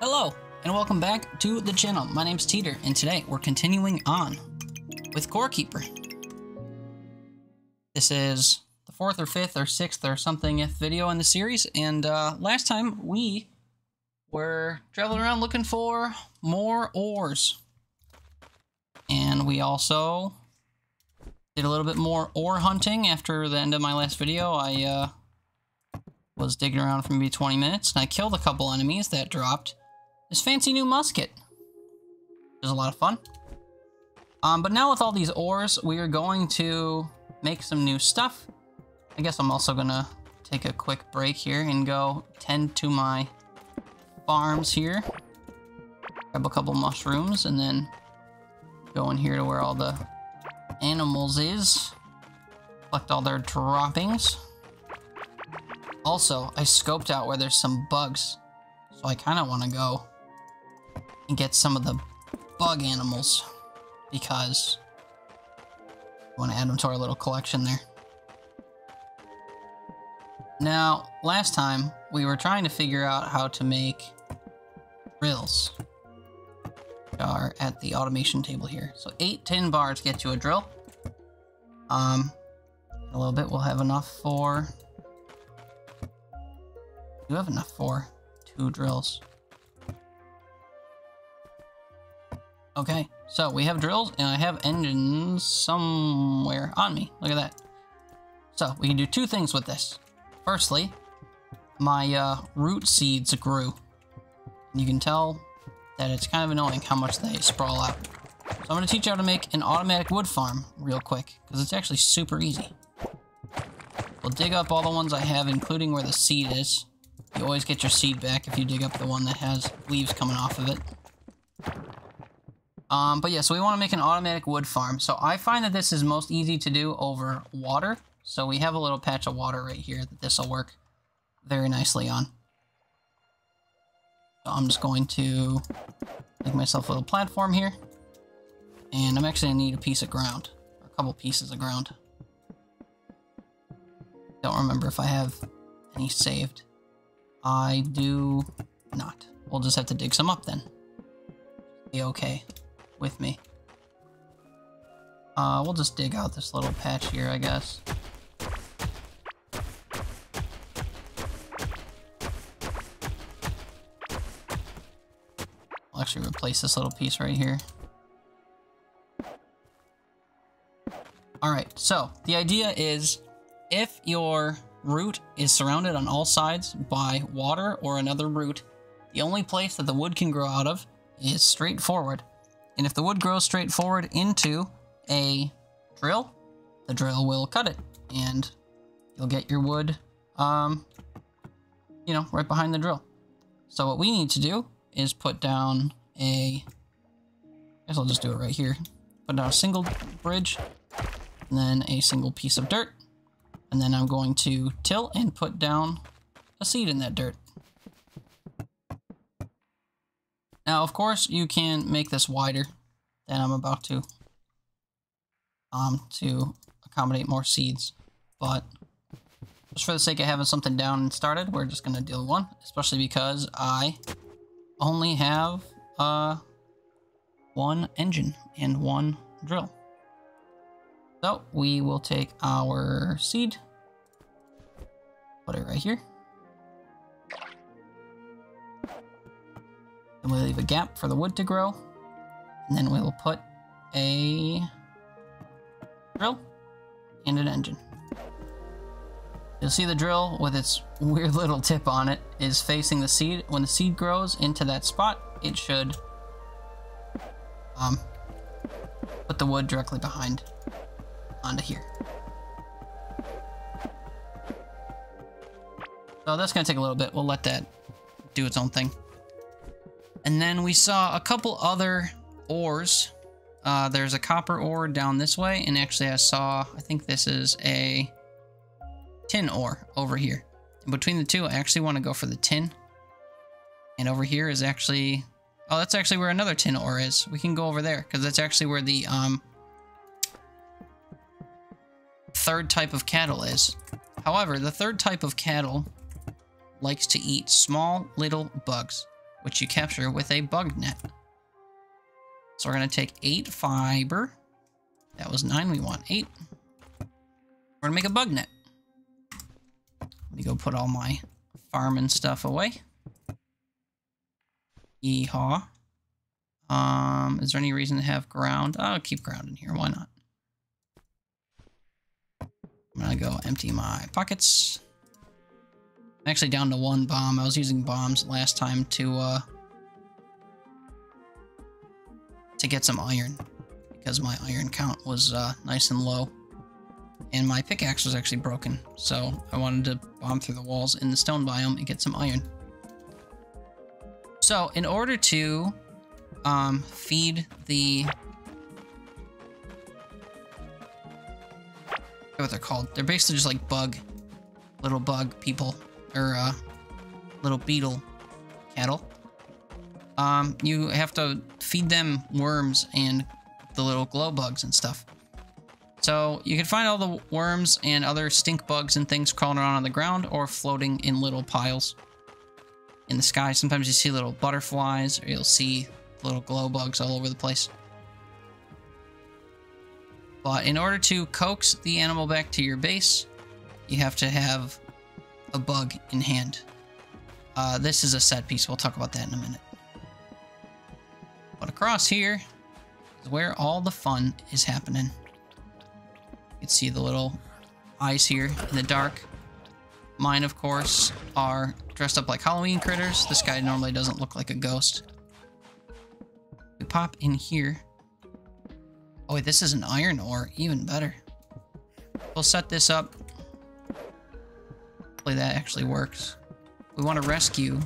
Hello, and welcome back to the channel. My name's Teeter, and today we're continuing on with Core Keeper. This is the 4th or 5th or 6th or something video in the series, and last time we were traveling around looking for more ores. And we also did a little bit more ore hunting after the end of my last video. I was digging around for maybe 20 minutes, and I killed a couple enemies that dropped this fancy new musket. It was a lot of fun. But now with all these ores, we are going to make some new stuff. I guess I'm also gonna take a quick break here and go tend to my farms here. Grab a couple mushrooms and then go in here to where all the animals is. Collect all their droppings. Also, I scoped out where there's some bugs, so I kind of want to go and get some of the bug animals because I want to add them to our little collection there. Now, last time we were trying to figure out how to make drills. We are at the automation table here. So 8 tin bars get you a drill. A little bit we'll have enough for... We do have enough for 2 drills. Okay, so we have drills, and I have engines somewhere on me. Look at that. So, we can do 2 things with this. Firstly, my root seeds grew. You can tell that it's kind of annoying how much they sprawl out. So I'm going to teach you how to make an automatic wood farm real quick, because it's actually super easy. We'll dig up all the ones I have, including where the seed is. You always get your seed back if you dig up the one that has leaves coming off of it. But yeah, so we want to make an automatic wood farm. So I find that this is most easy to do over water. So we have a little patch of water right here that this will work very nicely on. So I'm just going to make myself a little platform here. And I'm actually going to need a piece of ground, or a couple pieces of ground. Don't remember if I have any saved. I do not. We'll just have to dig some up then. Be okay with me. We'll just dig out this little patch here, I guess. I'll actually replace this little piece right here. Alright, so the idea is if your root is surrounded on all sides by water or another root, the only place that the wood can grow out of is straight forward. And if the wood grows straight forward into a drill, the drill will cut it, and you'll get your wood, you know, right behind the drill. So what we need to do is put down I guess I'll just do it right here. Put down a single bridge, and then a single piece of dirt, and then I'm going to till and put down a seed in that dirt. Now, of course, you can make this wider than I'm about to accommodate more seeds, but just for the sake of having something down and started, we're just going to do 1, especially because I only have 1 engine and 1 drill. So we will take our seed, put it right here. Then we'll leave a gap for the wood to grow. And then we'll put a drill and an engine. You'll see the drill with its weird little tip on it is facing the seed. When the seed grows into that spot, it should put the wood directly behind onto here. So that's going to take a little bit. We'll let that do its own thing. And then we saw a couple other ores. There's a copper ore down this way, and actually I think this is a tin ore over here. And between the two, I actually want to go for the tin. And over here is actually... Oh, that's actually where another tin ore is. We can go over there, because that's actually where the 3rd type of cattle is. However, the 3rd type of cattle likes to eat small little bugs, which you capture with a bug net. So we're going to take 8 fiber. That was 9. We want 8. We're going to make a bug net. Let me go put all my farming stuff away. Yeehaw. Is there any reason to have ground? I'll keep ground in here. Why not? I'm going to go empty my pockets. I'm actually down to 1 bomb. I was using bombs last time to get some iron, because my iron count was nice and low, and my pickaxe was actually broken, so I wanted to bomb through the walls in the stone biome and get some iron. So in order to feed the... I forget what they're called. They're basically just like little bug people, or little beetle cattle. You have to feed them worms and the little glow bugs and stuff. So you can find all the worms and other stink bugs and things crawling around on the ground or floating in little piles in the sky. Sometimes you see little butterflies, or you'll see little glow bugs all over the place. But in order to coax the animal back to your base, you have to have a bug in hand. This is a set piece. We'll talk about that in a minute. But across here is where all the fun is happening. You can see the little eyes here in the dark. Mine, of course, are dressed up like Halloween critters. This guy normally doesn't look like a ghost. We pop in here. Oh wait, this is an iron ore. Even better. We'll set this up. Hopefully that actually works. We want to rescue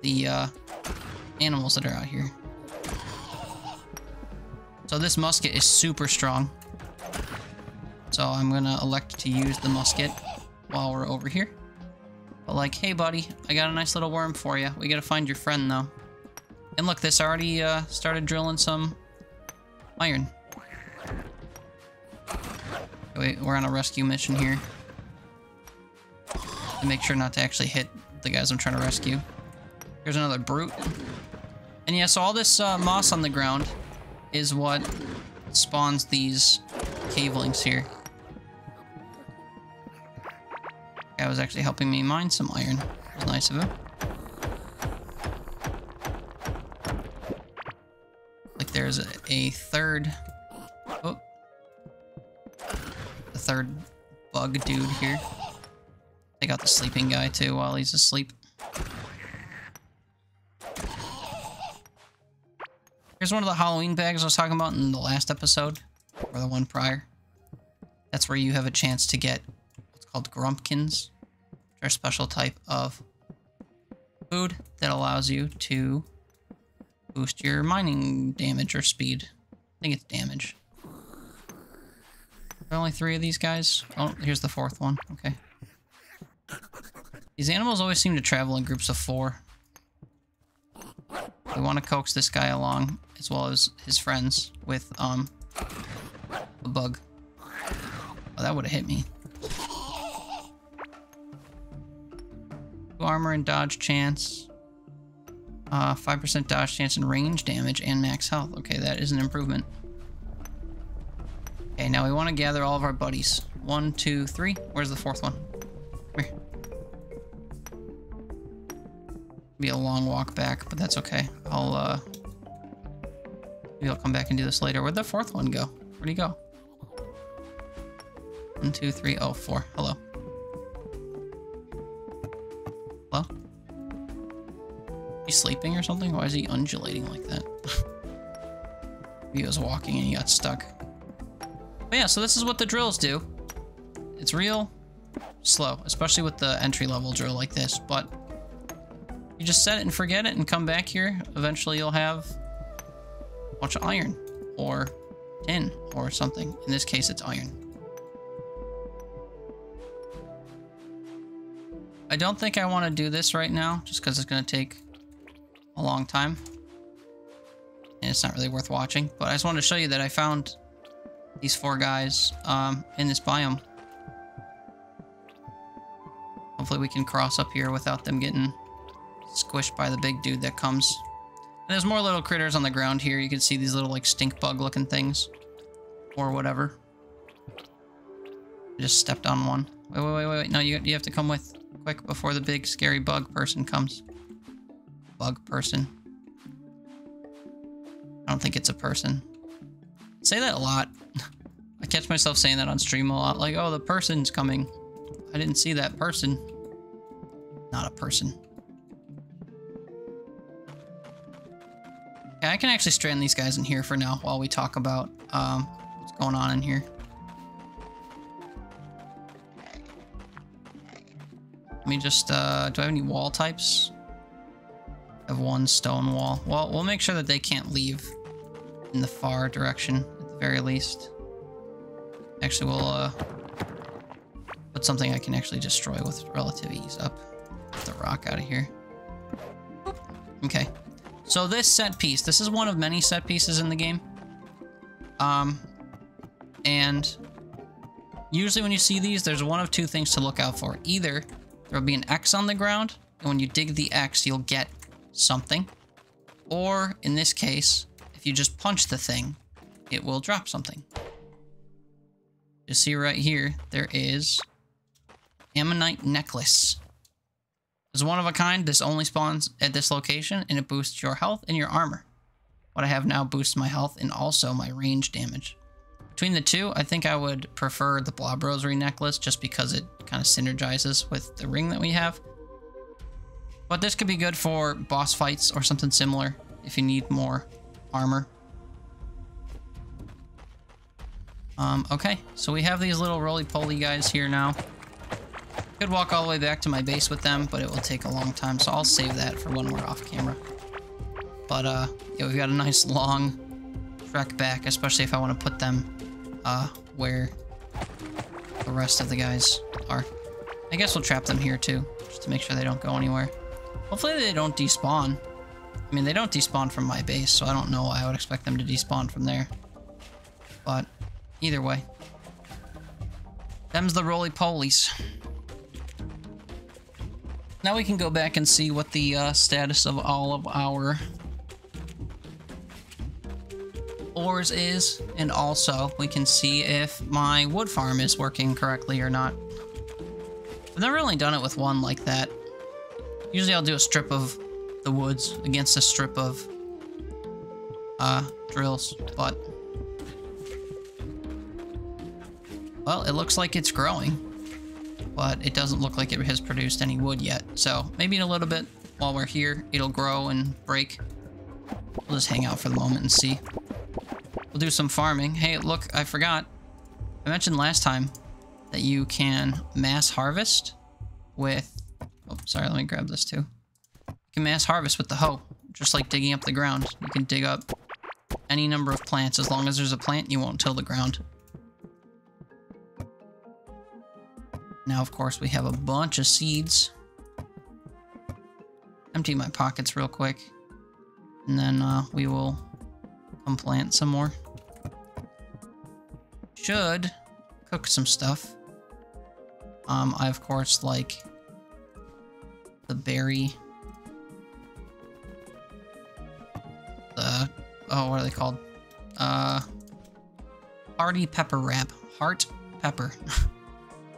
the animals that are out here. So this musket is super strong. So I'm gonna elect to use the musket while we're over here. But like, hey buddy, I got a nice little worm for you. We gotta find your friend though. And look, this already started drilling some iron. Wait, we're on a rescue mission here. And make sure not to actually hit the guys I'm trying to rescue. Here's another brute. And yeah, so all this moss on the ground is what spawns these cavelings here. Guy was actually helping me mine some iron. It was nice of him. Like there's a third... Oh. The third bug dude here. Take out the sleeping guy too while he's asleep. Here's one of the Halloween bags I was talking about in the last episode, or the one prior. That's where you have a chance to get what's called grumpkins, which are a special type of food that allows you to boost your mining damage or speed. I think it's damage. Are there only 3 of these guys? Oh, here's the 4th one. Okay. These animals always seem to travel in groups of 4. We want to coax this guy along, as well as his friends, with a bug. Oh, that would have hit me. 2 armor and dodge chance. 5% dodge chance and range damage and max health. Okay, that is an improvement. Okay, now we want to gather all of our buddies. 1, 2, 3. Where's the 4th one? Come here. Be a long walk back, but that's okay. Maybe I'll come back and do this later. Where'd the 4th one go? Where'd he go? 1, 2, 3. Oh, 4. Hello. Hello? He's sleeping or something? Why is he undulating like that? He was walking and he got stuck. But yeah, so this is what the drills do. It's real slow, especially with the entry-level drill like this, but you just set it and forget it and come back here. Eventually you'll have a bunch of iron or tin or something. In this case, it's iron. I don't think I want to do this right now, just because it's going to take a long time. And it's not really worth watching. But I just wanted to show you that I found these 4 guys in this biome. Hopefully we can cross up here without them getting squished by the big dude that comes. And there's more little critters on the ground here. You can see these little like stink bug looking things. Or whatever. I just stepped on one. Wait. No, you have to come with quick before the big scary bug person comes. Bug person. I don't think it's a person. I say that a lot. I catch myself saying that on stream a lot. Like, oh, the person's coming. I didn't see that person. Not a person. Okay, I can actually strand these guys in here for now while we talk about what's going on in here. Let me just, do I have any wall types? I have one stone wall. Well, we'll make sure that they can't leave in the far direction, at the very least. Actually, we'll, put something I can actually destroy with relative ease up. Get the rock out of here. Okay. So this set piece, this is one of many set pieces in the game. And usually when you see these, there's one of two things to look out for. Either there'll be an X on the ground, and when you dig the X, you'll get something. Or, in this case, if you just punch the thing, it will drop something. You see right here, there is Ammonite Necklace. It's one of a kind. This only spawns at this location, and it boosts your health and your armor. What I have now boosts my health and also my range damage. Between the two, I think I would prefer the Blob Rosary Necklace just because it kind of synergizes with the ring that we have. But this could be good for boss fights or something similar if you need more armor. Okay, so we have these little roly-poly guys here now. Could walk all the way back to my base with them, but it will take a long time, so I'll save that for when we're off camera. But, yeah, we've got a nice long trek back, especially if I want to put them, where the rest of the guys are. I guess we'll trap them here, too, just to make sure they don't go anywhere. Hopefully they don't despawn. I mean, they don't despawn from my base, so I don't know why I would expect them to despawn from there. But, either way. Them's the roly-polies. Now we can go back and see what the status of all of our ores is, and also we can see if my wood farm is working correctly or not. I've never really done it with one like that. Usually I'll do a strip of the woods against a strip of drills, but well, it looks like it's growing, but it doesn't look like it has produced any wood yet. So maybe in a little bit while we're here, it'll grow and break. We'll just hang out for the moment and see. We'll do some farming. Hey, look, I forgot. I mentioned last time that you can mass harvest with... Oh, sorry, let me grab this too. You can mass harvest with the hoe, just like digging up the ground. You can dig up any number of plants. As long as there's a plant, you won't till the ground. Now, of course, we have a bunch of seeds. Empty my pockets real quick. And then we will come plant some more. Should cook some stuff. I, of course, like the berry. The... Oh, what are they called? Hearty pepper wrap. Heart pepper.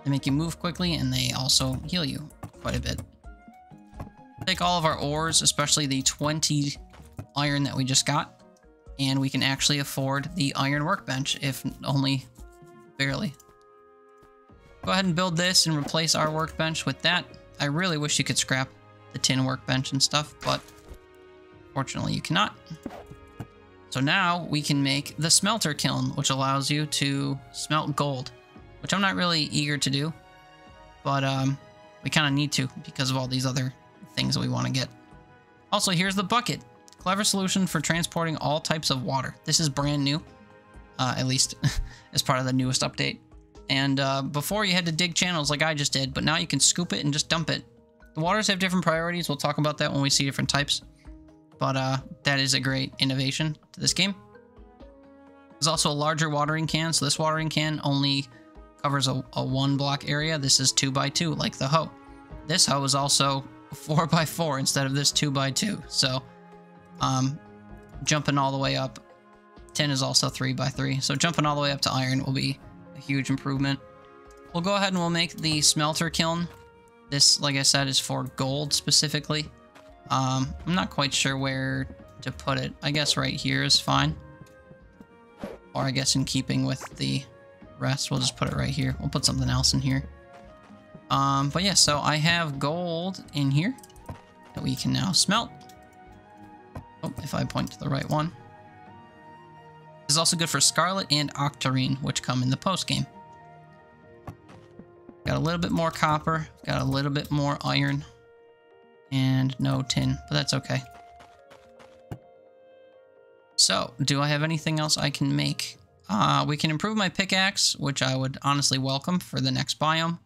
They make you move quickly, and they also heal you quite a bit. Take all of our ores, especially the 20 iron that we just got, and we can actually afford the iron workbench, if only barely. Go ahead and build this and replace our workbench with that. I really wish you could scrap the tin workbench and stuff, but fortunately you cannot. So now we can make the smelter kiln, which allows you to smelt gold, which I'm not really eager to do, but we kind of need to because of all these other things that we want to get. Also, here's the bucket. Clever solution for transporting all types of water. This is brand new, at least as part of the newest update. And before you had to dig channels like I just did, but now you can scoop it and just dump it. The waters have different priorities. We'll talk about that when we see different types. But that is a great innovation to this game. There's also a larger watering can. So this watering can only covers a 1 block area. This is 2 by 2, like the hoe. This hoe is also 4x4 instead of this 2x2. So, jumping all the way up. Tin is also 3x3. So jumping all the way up to iron will be a huge improvement. We'll go ahead and we'll make the smelter kiln. This, like I said, is for gold specifically. I'm not quite sure where to put it. I guess right here is fine. Or I guess in keeping with the rest, we'll just put it right here. We'll put something else in here. But yeah, so I have gold in here that we can now smelt. Oh, if I point to the right one. This is also good for Scarlet and Octarine, which come in the post-game. Got a little bit more copper, got a little bit more iron, and no tin, but that's okay. So, do I have anything else I can make? We can improve my pickaxe, which I would honestly welcome for the next biome.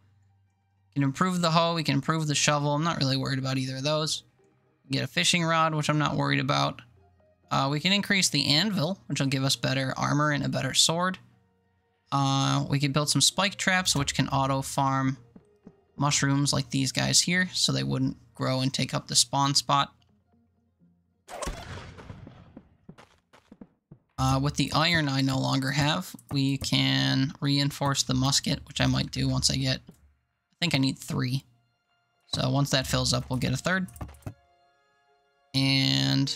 We can improve the hoe, we can improve the shovel. I'm not really worried about either of those. We can get a fishing rod, which I'm not worried about. We can increase the anvil, which will give us better armor and a better sword. We can build some spike traps, which can auto-farm mushrooms like these guys here, so they wouldn't grow and take up the spawn spot. With the iron I no longer have, we can reinforce the musket, which I might do once I get... I think I need 3. So once that fills up, we'll get a 3rd. And...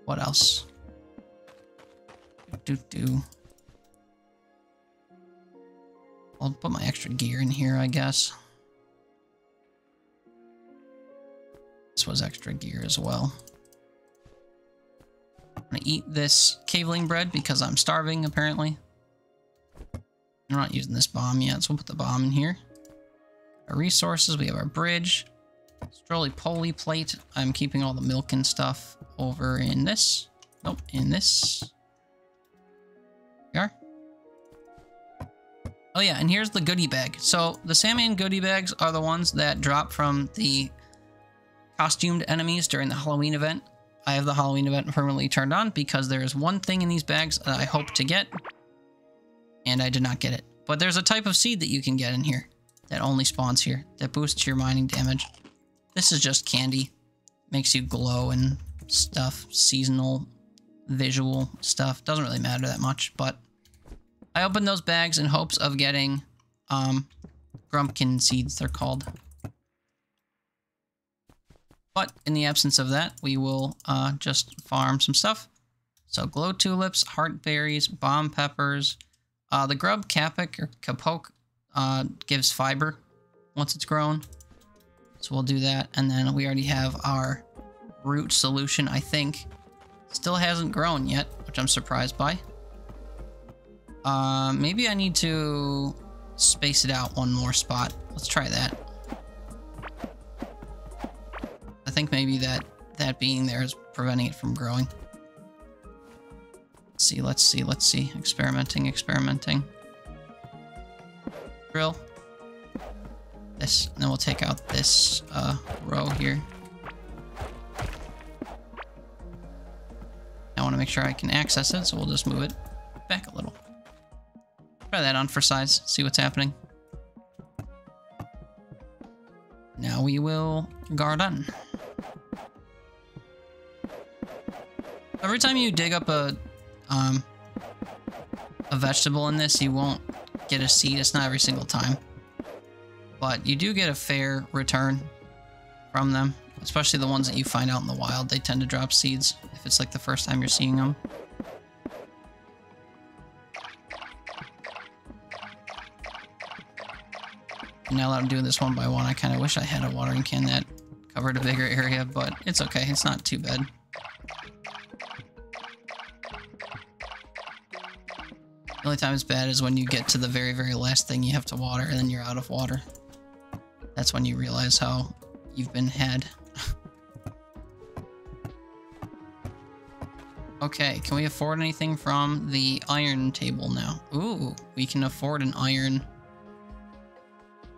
what else? I'll put my extra gear in here, I guess. This was extra gear as well. I'm gonna eat this caveling bread because I'm starving, apparently. We're not using this bomb yet, so we'll put the bomb in here. Our resources, we have our bridge. Strolly poly plate. I'm keeping all the milk and stuff over in this. Nope, in this. Here we are. Oh yeah, and here's the goodie bag. So the Sandman goodie bags are the ones that drop from the costumed enemies during the Halloween event. I have the Halloween event permanently turned on because there is one thing in these bags that I hope to get, and I did not get it. But there's a type of seed that you can get in here that only spawns here, that boosts your mining damage. This is just candy. Makes you glow and stuff, seasonal, visual stuff. Doesn't really matter that much, but I opened those bags in hopes of getting grumpkin seeds, they're called. But in the absence of that, we will just farm some stuff. So glow tulips, heart berries, bomb peppers. The grub capic or capoke gives fiber once it's grown. So we'll do that. And then we already have our root solution, I think. Still hasn't grown yet, which I'm surprised by. Maybe I need to space it out one more spot. Let's try that. I think maybe that being there is preventing it from growing. Let's see. Experimenting. Drill. This, and then we'll take out this row here. I want to make sure I can access it, so we'll just move it back a little. Try that on for size, see what's happening. Now we will garden. Every time you dig up a vegetable in this, you won't get a seed. It's not every single time. But you do get a fair return from them, especially the ones that you find out in the wild. They tend to drop seeds if it's like the first time you're seeing them. Now that I'm doing this one by one, I kind of wish I had a watering can that covered a bigger area, but it's okay. It's not too bad. The only time it's bad is when you get to the very, very last thing you have to water, and then you're out of water. That's when you realize how you've been had. Okay, can we afford anything from the iron table now? Ooh, we can afford an iron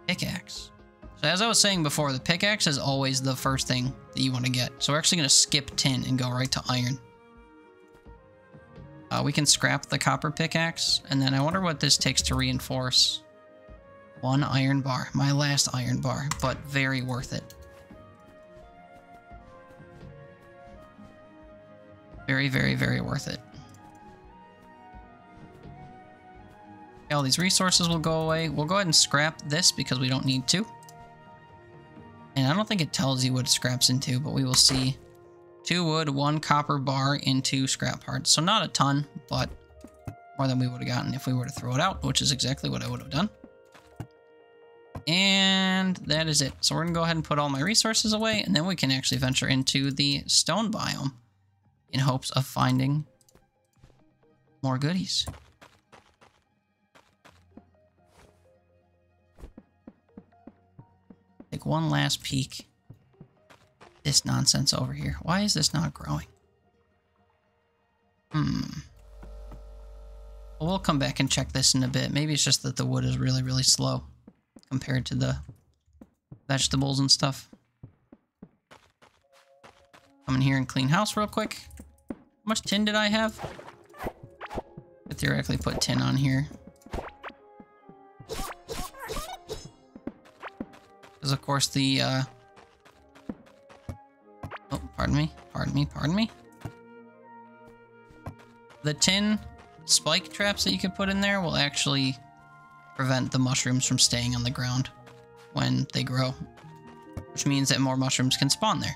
pickaxe. So as I was saying before, the pickaxe is always the first thing that you want to get. So we're actually going to skip tin and go right to iron. We can scrap the copper pickaxe, and then I wonder what this takes to reinforce. 1 iron bar. My last iron bar, but very worth it. Very, very, very worth it. Okay, all these resources will go away. We'll go ahead and scrap this because we don't need to. And I don't think it tells you what it scraps into, but we will see. 2 wood, 1 copper bar, and 2 scrap parts. So not a ton, but more than we would have gotten if we were to throw it out, which is exactly what I would have done. And that is it. So we're going to go ahead and put all my resources away, and then we can actually venture into the stone biome in hopes of finding more goodies. Take one last peek. This nonsense over here. Why is this not growing? Well, we'll come back and check this in a bit. Maybe it's just that the wood is really, really slow compared to the vegetables and stuff. Come in here and clean house real quick. How much tin did I have? Could theoretically put tin on here. Because of course the, oh, pardon me. The tin spike traps that you could put in there will actually prevent the mushrooms from staying on the ground when they grow. Which means that more mushrooms can spawn there.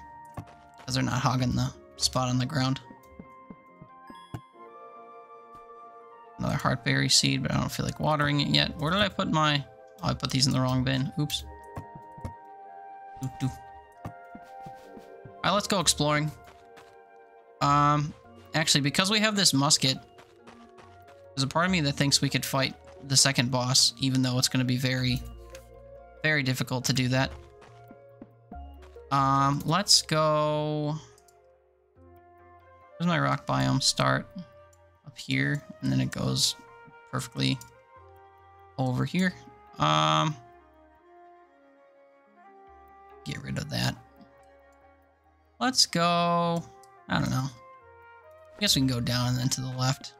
Because they're not hogging the spot on the ground. Another heartberry seed, but I don't feel like watering it yet. Where did I put my... Oh, I put these in the wrong bin. Oops. Alright, let's go exploring. Actually, because we have this musket, there's a part of me that thinks we could fight the second boss, even though it's going to be very, very difficult to do that. Let's go... Where's my rock biome start? Up here, and then it goes perfectly over here. Get rid of that. Let's go... I don't know. I guess we can go down and then to the left.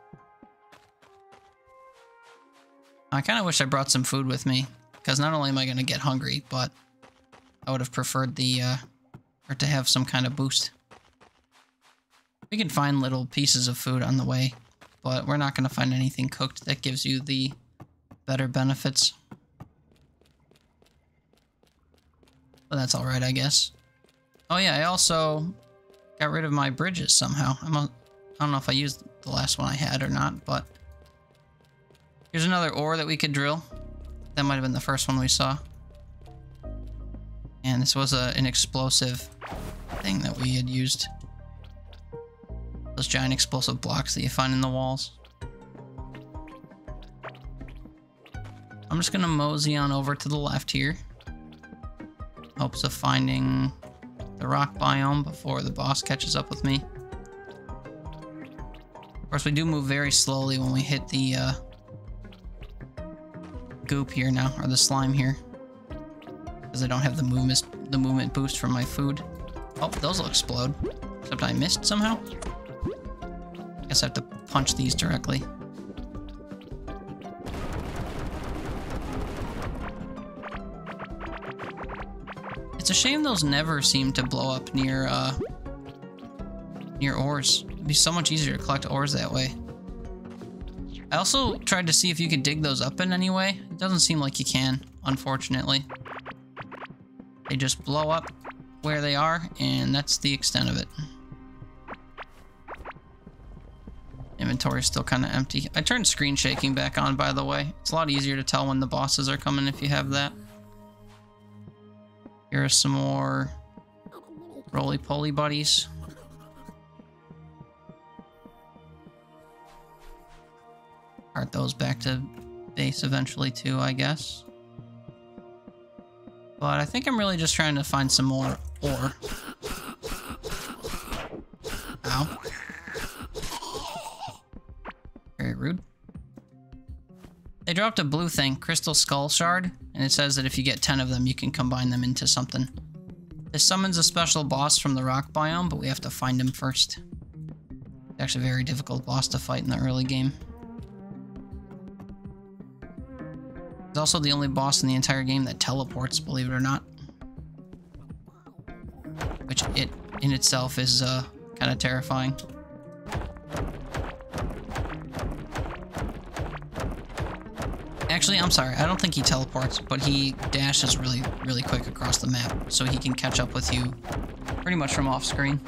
I kind of wish I brought some food with me, because not only am I going to get hungry, but I would have preferred the, or to have some kind of boost. We can find little pieces of food on the way, but we're not going to find anything cooked that gives you the better benefits. But that's alright, I guess. Oh yeah, I also got rid of my bridges somehow. I don't know if I used the last one I had or not, but... Here's another ore that we could drill. That might have been the first one we saw. And this was an explosive thing that we had used. Those giant explosive blocks that you find in the walls. I'm just gonna mosey on over to the left here. Hopes of finding the rock biome before the boss catches up with me. Of course, we do move very slowly when we hit the goop here now, or the slime here, because I don't have the movement boost from my food. Oh, those will explode. Except I missed somehow. Guess I have to punch these directly. It's a shame those never seem to blow up near near ores. It'd be so much easier to collect ores that way. I also tried to see if you could dig those up in any way. It doesn't seem like you can, unfortunately. They just blow up where they are, and that's the extent of it. Inventory is still kind of empty. I turned screen shaking back on, by the way. It's a lot easier to tell when the bosses are coming if you have that. Here are some more roly-poly buddies. Cart those back to base eventually too, I guess. But I think I'm really just trying to find some more ore. Ow. Very rude. They dropped a blue thing, Crystal Skull Shard, and it says that if you get 10 of them, you can combine them into something. This summons a special boss from the rock biome, but we have to find him first. It's actually a very difficult boss to fight in the early game. He's also the only boss in the entire game that teleports, believe it or not. Which in itself is kind of terrifying. Actually, I'm sorry. I don't think he teleports, but he dashes really, really quick across the map, so he can catch up with you pretty much from off screen.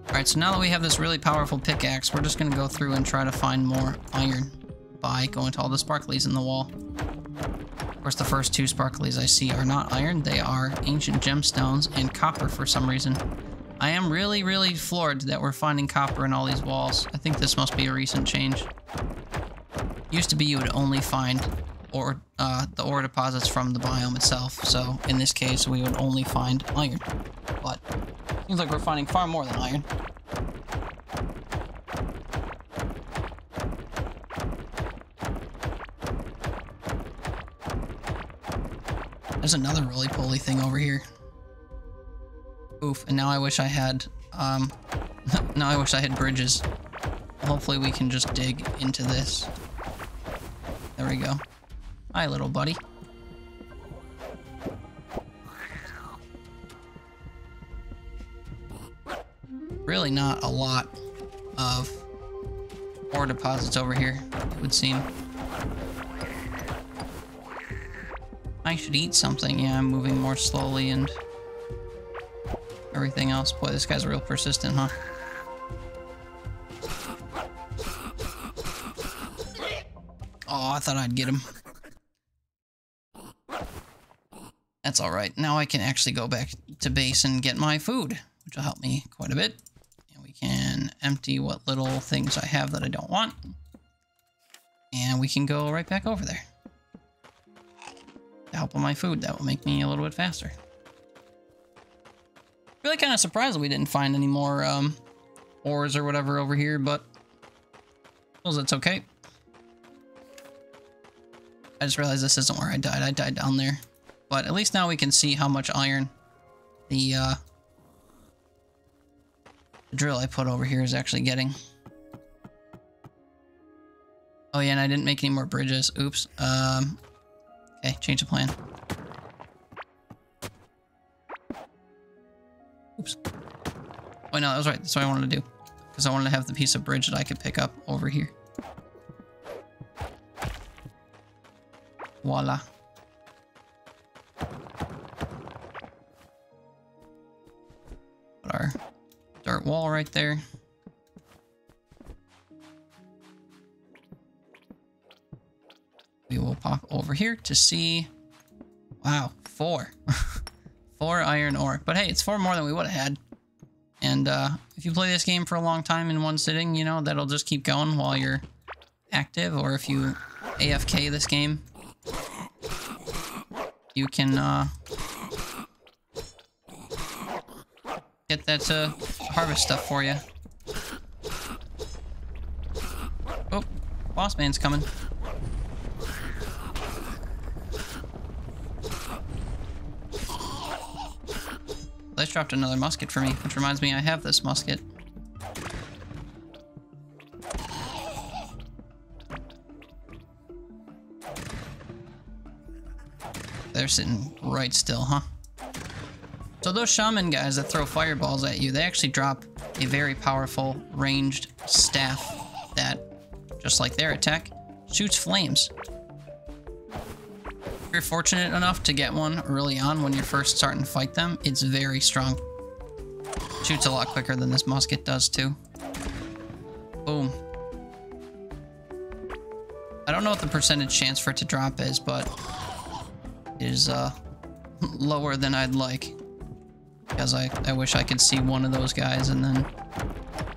Alright, so now that we have this really powerful pickaxe, we're just going to go through and try to find more iron by going to all the sparklies in the wall. Of course, the first two sparklies I see are not iron. They are ancient gemstones and copper for some reason. I am really, really floored that we're finding copper in all these walls. I think this must be a recent change. Used to be you would only find the ore deposits from the biome itself, so in this case we would only find iron. But seems like we're finding far more than iron. There's another roly-poly thing over here. Oof, and now I wish I had, now I wish I had bridges. Hopefully we can just dig into this. There we go. Hi, little buddy. Really not a lot of ore deposits over here, it would seem. I should eat something. Yeah, I'm moving more slowly and everything else. Boy, this guy's real persistent, huh? Oh, I thought I'd get him. That's alright. Now I can actually go back to base and get my food, which will help me quite a bit. And we can empty what little things I have that I don't want. And we can go right back over there. To help on my food, that will make me a little bit faster. Really kind of surprised that we didn't find any more ores or whatever over here, but I suppose it's okay. I just realized this isn't where I died. I died down there. But at least now we can see how much iron the drill I put over here is actually getting. Oh yeah, and I didn't make any more bridges. Oops. Okay, change the plan. Oops. Oh no, that was right. That's what I wanted to do. Because I wanted to have the piece of bridge that I could pick up over here. Voila. Put our dirt wall right there. We will pop over here to see... Wow, 4. 4 iron ore. But hey, it's 4 more than we would have had. And if you play this game for a long time in one sitting, you know, that'll just keep going while you're active. Or if you AFK this game, you can get that to harvest stuff for you. Oh, boss man's coming. They dropped another musket for me, which reminds me I have this musket. They're sitting right still, huh? So those shaman guys that throw fireballs at you, they actually drop a very powerful ranged staff that, just like their attack, shoots flames. If you're fortunate enough to get one early on when you're first starting to fight them, it's very strong. Shoots a lot quicker than this musket does too. Boom. I don't know what the percentage chance for it to drop is, but it is lower than I'd like. Because I wish I could see one of those guys and then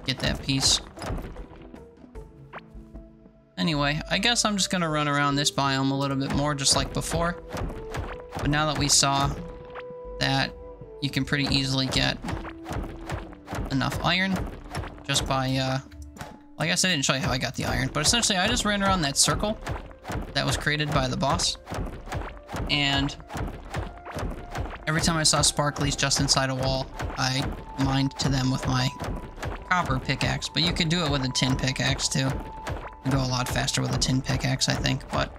get that piece. Anyway, I guess I'm just gonna run around this biome a little bit more, just like before. But now that we saw that you can pretty easily get enough iron just by, well, I guess I didn't show you how I got the iron, but essentially I just ran around that circle that was created by the boss. And every time I saw sparklies just inside a wall, I mined to them with my copper pickaxe. But you could do it with a tin pickaxe too. You go a lot faster with a tin pickaxe, I think. But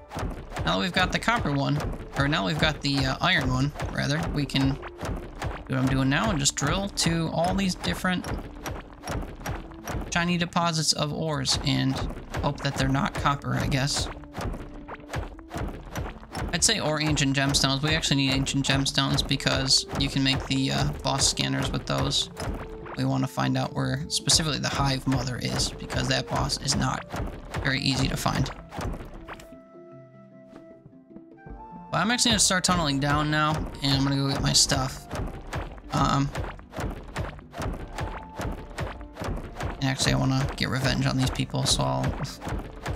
now that we've got the copper one, or now we've got the iron one, rather, we can do what I'm doing now and just drill to all these different shiny deposits of ores. And Hope that they're not copper, I guess. I'd say or ancient gemstones. We actually need ancient gemstones because you can make the boss scanners with those. We want to find out where specifically the hive mother is, because that boss is not very easy to find. But I'm actually going to start tunneling down now, and I'm going to go get my stuff. And actually, I want to get revenge on these people, so I'll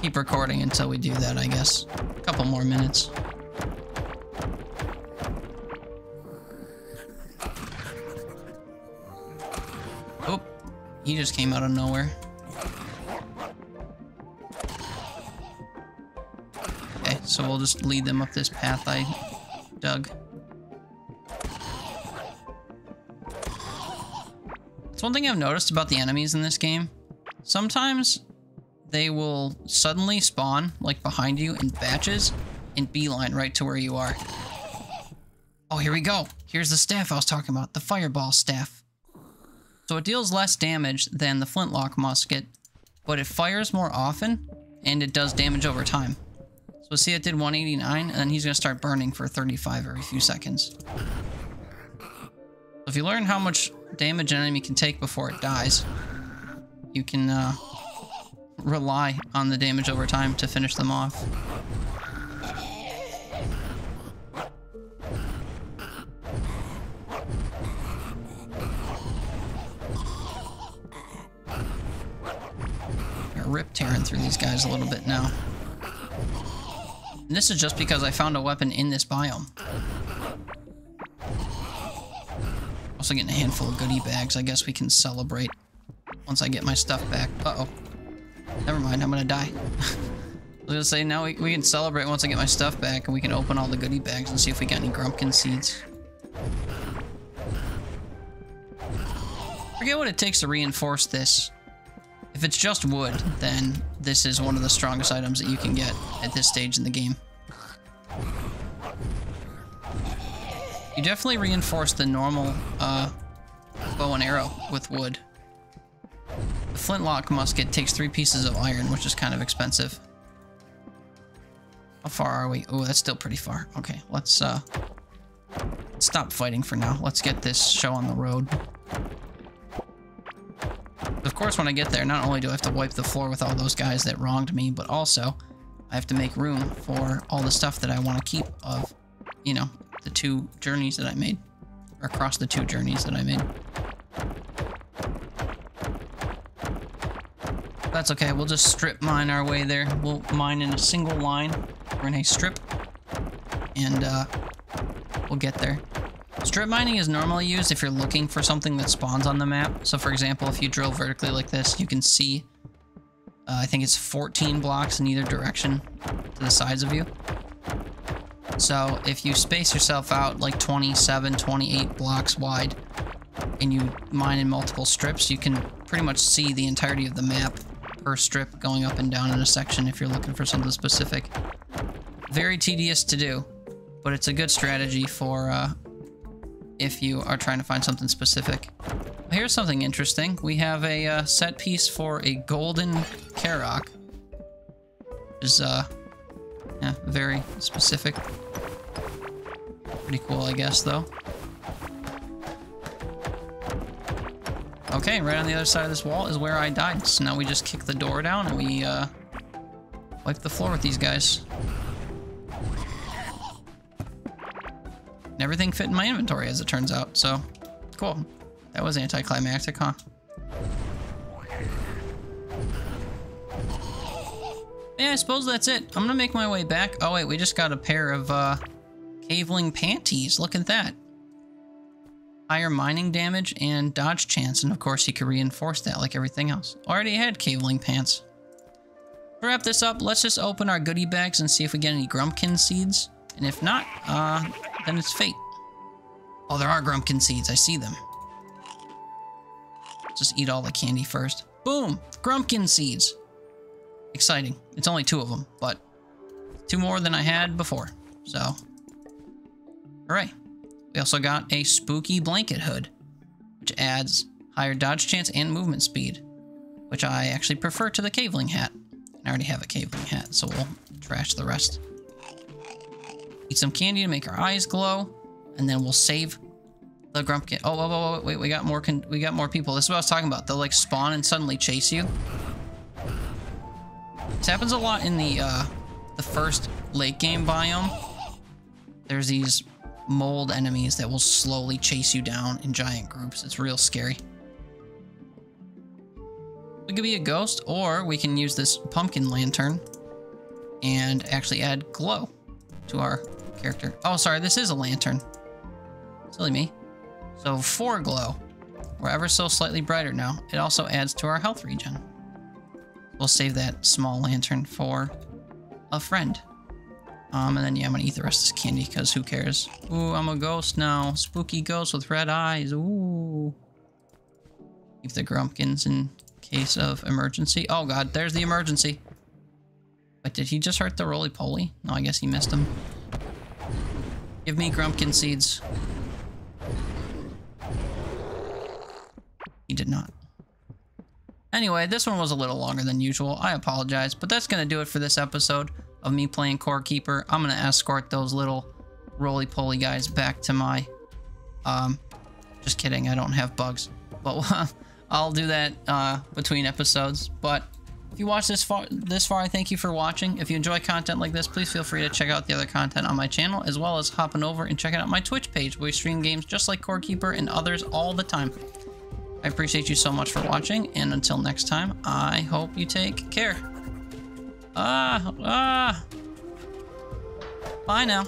keep recording until we do that, I guess. A couple more minutes. Oh, he just came out of nowhere. Okay, so we'll just lead them up this path I dug. It's one thing I've noticed about the enemies in this game. Sometimes they will suddenly spawn, like behind you in batches, and beeline right to where you are. Oh, here we go. Here's the staff I was talking about, the fireball staff. So it deals less damage than the flintlock musket, but it fires more often, and it does damage over time. So see, it did 189, and then he's going to start burning for 35 every few seconds. If you learn how much damage an enemy can take before it dies, you can rely on the damage over time to finish them off. Rip tearing through these guys a little bit now. And this is just because I found a weapon in this biome. Also getting a handful of goodie bags. I guess we can celebrate once I get my stuff back. Uh-oh. Never mind, I'm gonna die. I was gonna say, now we can celebrate once I get my stuff back, and we can open all the goodie bags and see if we got any grumpkin seeds. Forget what it takes to reinforce this. If it's just wood, then this is one of the strongest items that you can get at this stage in the game. You definitely reinforce the normal bow and arrow with wood. The flintlock musket takes 3 pieces of iron, which is kind of expensive. How far are we? Oh, that's still pretty far. Okay, let's stop fighting for now. Let's get this show on the road. Of course, when I get there, not only do I have to wipe the floor with all those guys that wronged me, but also I have to make room for all the stuff that I want to keep of, you know, the 2 journeys that I made. Or across the 2 journeys that I made. That's okay, we'll just strip mine our way there. We'll mine in a single line. We're in a strip. And we'll get there. Strip mining is normally used if you're looking for something that spawns on the map. So for example, if you drill vertically like this, you can see, I think it's 14 blocks in either direction to the sides of you. So if you space yourself out like 27, 28 blocks wide, and you mine in multiple strips, you can pretty much see the entirety of the map per strip going up and down in a section if you're looking for something specific. Very tedious to do, but it's a good strategy for if you are trying to find something specific. Here's something interesting. We have a set piece for a golden Karok. Which is, yeah, very specific. Pretty cool, I guess, though. Okay, right on the other side of this wall is where I died. So now we just kick the door down and we wipe the floor with these guys. And everything fit in my inventory, as it turns out, so cool. That was anticlimactic, huh? Yeah, I suppose that's it. I'm gonna make my way back. Oh wait, we just got a pair of caveling panties. Look at that. Higher mining damage and dodge chance, and of course you can reinforce that like everything else. Already had caveling pants. To wrap this up, let's just open our goodie bags and see if we get any grumpkin seeds. And if not, then it's fate. Oh, there are grumpkin seeds. I see them. Just eat all the candy first. Boom! Grumpkin seeds. Exciting. It's only 2 of them, but 2 more than I had before. So, hooray. We also got a spooky blanket hood, which adds higher dodge chance and movement speed, which I actually prefer to the caveling hat. I already have a caveling hat, so we'll trash the rest. Eat some candy to make our eyes glow, and then we'll save the grumpkin. Oh, wait, we got more people. This is what I was talking about. They'll like spawn and suddenly chase you. This happens a lot in the first late game biome. There's these mold enemies that will slowly chase you down in giant groups. It's real scary. We could be a ghost, or we can use this pumpkin lantern and actually add glow to our character. Oh, sorry, this is a lantern. Silly me. So 4 glow. We're ever so slightly brighter now. It also adds to our health regen. We'll save that small lantern for a friend. And then, yeah, I'm gonna eat the rest of this candy, because who cares? Ooh, I'm a ghost now. Spooky ghost with red eyes. Ooh. Keep the grumpkins in case of emergency. Oh, God, there's the emergency. Wait, did he just hurt the roly-poly? No, I guess he missed him. Give me grumpkin seeds. He did not. Anyway, this one was a little longer than usual. I apologize, but that's going to do it for this episode of me playing Core Keeper. I'm going to escort those little roly-poly guys back to my... just kidding, I don't have bugs. But I'll do that between episodes. But if you watched this far, I thank you for watching. If you enjoy content like this, please feel free to check out the other content on my channel, as well as hopping over and checking out my Twitch page, where we stream games just like Core Keeper and others all the time. I appreciate you so much for watching, and until next time, I hope you take care. Bye now.